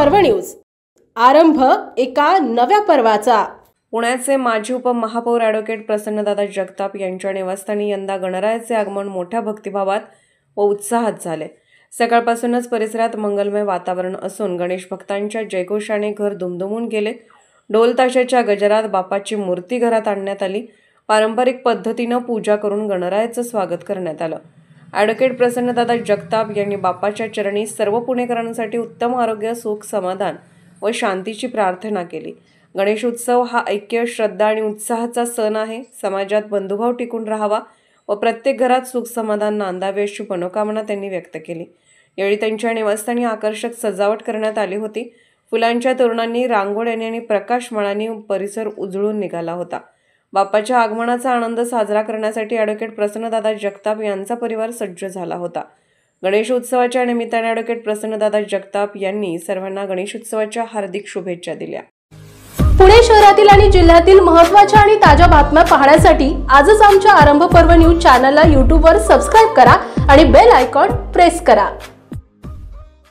पर्व न्यूज। आरंभ एका नव्या पर्वाचा। पुण्याचे माजी उपमहापौर ॲडव्होकेट प्रसन्नदादा जगताप यांच्या निवासस्थानी यंदा गणरायाचे आगमन मोठ्या भक्तिभावात व उत्साहात झाले। सकाळपासूनच परिसरात मंगलमय वातावरण असून गणेश भक्तांच्या जयघोषाने घर दुमदुमून गेले। ढोल ताशाच्या गजरात बाप्पाची मूर्ती घरात आणण्यात आली। पारंपरिक पद्धतीने पूजा करून गणरायाचं स्वागत करण्यात आलं। ॲडव्होकेट प्रसन्नदादा जगताप यांनी बाप्पाच्या चरणी सर्व पुणेकरांसाठी उत्तम आरोग्य, सुख, समाधान व शांतीची प्रार्थना केली। गणेश उत्सव हा ऐक्य, श्रद्धा आणि उत्साहाचा सण आहे। समाजात बंधुभाव टिकून राहावा व प्रत्येक घरात सुख समाधान नांदावे अशी मनोकामना त्यांनी व्यक्त केली। यावेळी त्यांच्या निवासस्थानी आकर्षक सजावट करण्यात आली होती। फुलांच्या तोरणांनी, रांगोळ्यांनी आणि प्रकाशमाळांनी परिसर उजळून निघाला होता। बाप्पाच्या आगमनाचा आनंद साजरा करण्यासाठी ॲडव्होकेट प्रसन्नदादा जगताप यांचा परिवार सज्ज झाला होता। गणेश उत्सवाच्या निमित्ताने ॲडव्होकेट प्रसन्नदादा जगताप यांनी सर्वांना गणेश उत्सवाच्या हार्दिक शुभेच्छा दिल्या। पुणे शहरातील आणि जिल्ह्यातील महत्त्वाच्या आणि ताज्या बातम्या पाहण्यासाठी आजच आमच्या आरंभ पर्व न्यूज चॅनलला YouTube वर सबस्क्राइब करा आणि बेल आयकॉन प्रेस करा।